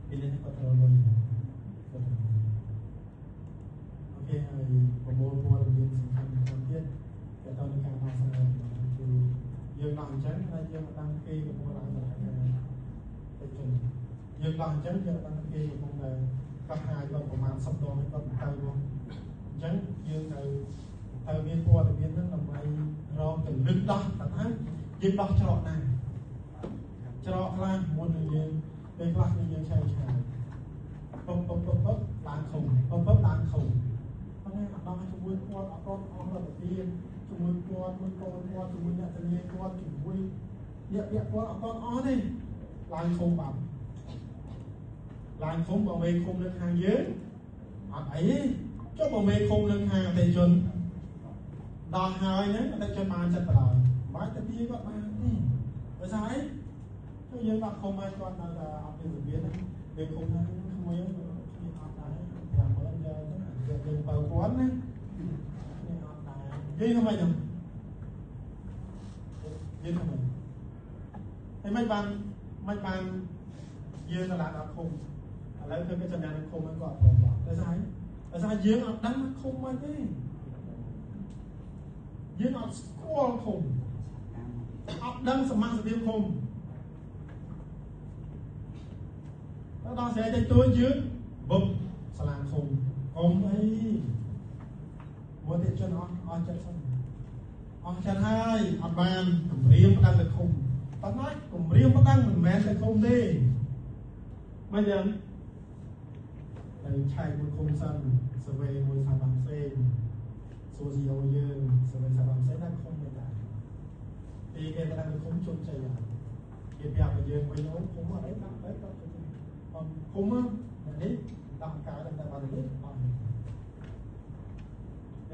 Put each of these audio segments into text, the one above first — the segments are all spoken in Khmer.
ពីនេះគាត់ត្រូវវិញអូខេហើយប្រមូលព័ត៌មានសំខាន់ទៀតទៅដល់ការដោះស្រាយគឺយើងដល់អញ្ចឹងហើយយើងបានគេកំពុងឡើងដល់ការទៅជុំយើងដល់អញ្ចឹងយើងបានគេកំពុងតែកោះហាយគាត់ប្រហែល10ដងគាត់ទៅមកអញ្ចឹងយើងត្រូវមានព័ត៌មានហ្នឹងដើម្បីរកទៅលឹកដោះតែថាយើងដោះច្រកណាច្រកខ្លះមុននឹងយើងពេលខ្លះគឺយើងឆែកឆាយពឹបឡើងខុំពឹបឡើងខុំប៉ុន្តែអត់ដល់ជាមួយគាត់អត់ដល់អស់រដ្ឋាភិបាលជាមួយគាត់មួយកូនគាត់ជាមួយអ្នកធានាគាត់ជាមួយអ្នកគាត់អត់ដល់អស់ទេឡើងខុំបាត់ឡើងខុំបើមេឃុំនៅខាងយើងអត់អីទេចុះបើមេឃុំនៅខាងអតិថិជនដល់ហើយហ្នឹងអតិថិជនបានចិត្តបណ្ដោយបាច់ទៅទីគាត់បានទេបើស្អីគឺយើងដាក់ខុំឲ្យគាត់នៅតែអត់មានរបៀបហ្នឹងមេឃុំហ្នឹងក្មួយគ្នាអត់ដែរ50000យកទៅយើងបើគាត់ណានេះអត់ដែរយើងធ្វើម៉េចហ្នឹងយើងធ្វើម៉េចហើយមិនបានយើងទៅដាក់ខុំឥឡូវគឺគេចំណាយខុំហ្នឹងគាត់ព្រមบอกតែស្អីយើងអត់ដឹងខុំមកទេយើងអត់ស្គាល់ខុំអត់ដឹងសមាសភាពខុំដល់ស្រីទៅទួយើងបុកស្លាងខុំអីមកទៀតជនអស់ចិត្តសិនអស់ចិត្តហើយអត់បានគម្រាមផ្ដាំទៅខុំប៉ុន្តែគម្រាមផ្ដាំមិនមែនទៅខុំទេមិនយ៉ាងទៅឆែកមួយខុំសិនសវេមួយសាបាំផ្សេងសួរ CEO យើងសវេសាបាំផ្សេងដាក់ខុំទៅដែរពីគេផ្ដាំទៅខុំជន់ចៃហើយគេប្រាប់ឲ្យយើងវិញអូខុំអីដាក់ទៅគាត់ខុំនេះដាក់កាយតែបាននេះអត់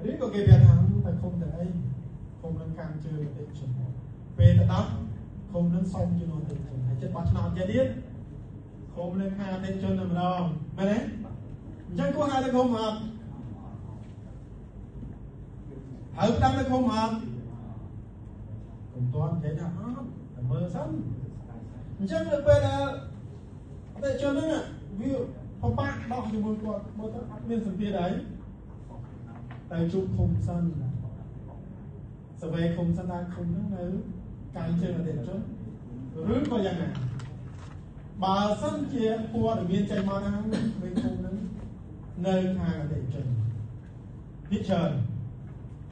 នេះក៏គេប្រាប់ថាតែខុំទៅអីខុំនឹងខាងជើងតិចជុំពេលទៅដល់ខុំនឹងសុំជំនួសតិចជុំហើយចិត្តបោះឆ្នោតទៀតទៀតខុំនឹងខាងតិចជុំតែម្ដងមែនទេអញ្ចឹងគួរហៅទៅខុំអត់ហើយផ្ដាំទៅខុំអត់កុំទាន់និយាយថាអត់តែមើលសិនអញ្ចឹងនៅពេលដែលតែជន់ហ្នឹងវាបបាក់ដោះជាមួយគាត់មើលទៅអត់មានសម្ពាធអីតែជួបឃុំសិនសវេឃុំសិនដែរឃុំហ្នឹងនៅកាយជើងអតិថិជនឬក៏យ៉ាងណាបើសិនជាព័ត៌មានចេញមកថាវិញឃុំហ្នឹងនៅខាងអតិថិជនពិចារណា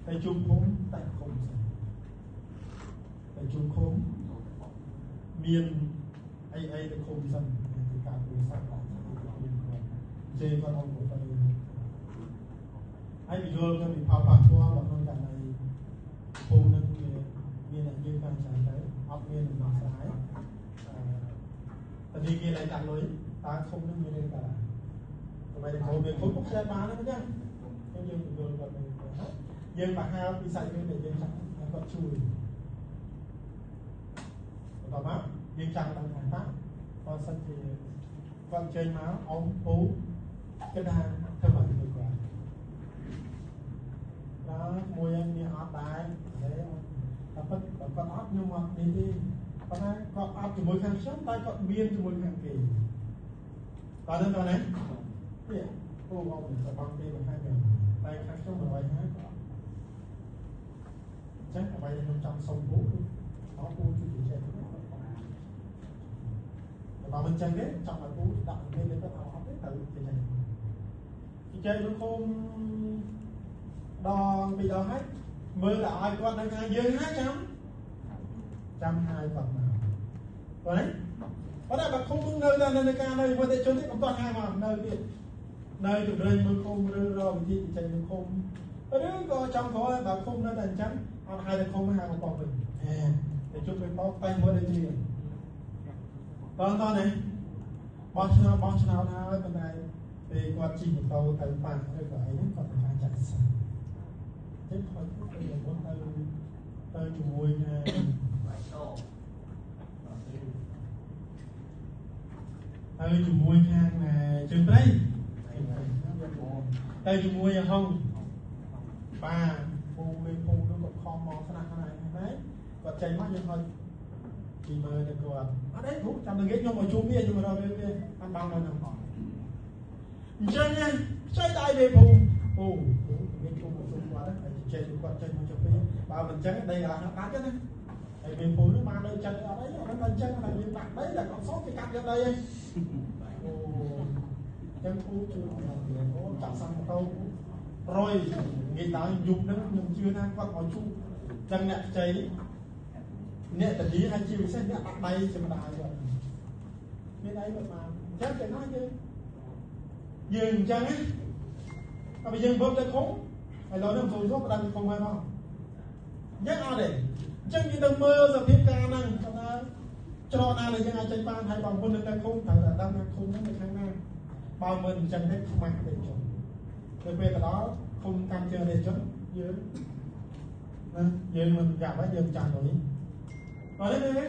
តែជួបឃុំតែឃុំសិនតែជួបឃុំមានអីទៅឃុំសិនការទូរស័ព្ទបាទជេរគាត់អត់មកទៅហើយបញ្យល់ទៅពីផលប៉ះពាល់របស់ក្នុងករណីភូមិនឹងមានអ្នកយើងបានច្រើនទៅអត់មានដំណោះស្រាយតែគេlạiដាក់លុយតើឃុំនឹងមានទេបាទដើម្បីតែចូលវាឃុំពុកឆ្លៃបានទេអញ្ចឹងយើងបញ្យល់គាត់យើងបះហៅពីសាច់រឿងដែលយើងចង់គាត់ជួយបន្តមកយើងចង់ដឹងថាគាត់សិនជាគាត់ចេញមកអងពូគេថាធ្វើមកទៅគាត់ដល់មួយមានអត់ដែរតែប៉ុន្តែគាត់អត់ខ្ញុំអត់នេះទេប៉ុន្តែគាត់អត់ជាមួយខាងខ្ញុំតែគាត់មានជាមួយខាងគេតើនឹងតើណានេះពូអត់ទៅបងទេមកខាងខ្ញុំតែខាងខ្ញុំមិនឲ្យហើយគាត់អញ្ចឹងអ្វីដែលខ្ញុំចង់សុំពូអត់ពូជួយចេះបើមិនចឹងទេចង់ឲ្យពូដាក់ពេលទៅអត់ទេទៅចេះលោកគុំដងពីដងហើយមើលតែឲ្យគាត់នៅខាងយើងហើយចាំហើយគាត់មកបាទប៉ុន្តែបើគុំនៅតែនៅការនៅវិទ្យាជននេះគាត់ហៅមកនៅទៀតនៅជំរុញមើលគុំឬរកវិធីចេញមើលគុំឬក៏ចង់ក្រោយបើគុំនៅតែអញ្ចឹងអត់ហៅតែគុំហៅមកបោកវិញតែជុំទៅបោកតែមើលដូចជាតោះនេះបោះឆ្នោតហើយប៉ុន្តែពេលគាត់ជិះម៉ូតូទៅប៉ះឬក៏អីហ្នឹងគាត់ប្រកាសចាក់សាចឹងគាត់ទៅមុនទៅជាមួយនឹងទៅជាមួយខាងជើងព្រៃទៅជាមួយហងបាទពូលេងពូនោះគាត់ខំមកស្នាក់ហ្នឹងហើយគាត់ចេញមកយើងឲ្យ ពីមើលទៅគាត់អត់ទេគ្រូចាំតែខ្ញុំមកជុំវាខ្ញុំរកវាអត់បានដល់ហ្នឹងផងអញ្ចឹងខ្ចីដៃវាភូមិអូមានជុំមកជុំគាត់ហើយចេះគាត់ចេះមកជុំពីបើមិនអញ្ចឹងដីកន្លះកាត់ទេណាហើយមានភូមិនោះបាននៅចិត្តអត់អីអាហ្នឹងអញ្ចឹងតែយើងដាក់ដីតែគាត់សោកគេកាត់យកដីឯងអូចឹងពូជួយអូចាក់សាំម៉ូតូរយងាយដល់យប់ហ្នឹងខ្ញុំជឿថាគាត់មកជួបចឹងអ្នកខ្ចីអ្នកតានីហើយជាពិសេសអ្នកដាក់ដៃជាម្ដាយគាត់មានអីគាត់បានអញ្ចឹងតែណាយើងអញ្ចឹងណាតែបើយើងវឹកទៅខំហើយឡើយនឹងចូលចូលផ្ដាំខំហើយមកយ៉ាងអត់ទេអញ្ចឹងយើងទៅមើលសភាពការហ្នឹងថាច្រកណាដែលយើងអាចចេញបានហើយបងប្អូននៅតែខំត្រូវតែដឹងថាខំហ្នឹងនៅខាងណាបើមិនអញ្ចឹងទេខ្មាស់ទេចុះទៅពេលទៅដល់ខំកម្មជាទេចុះយើងណាយើងមិនប្រាប់ហើយយើងចាំទៅនេះអត់ទេ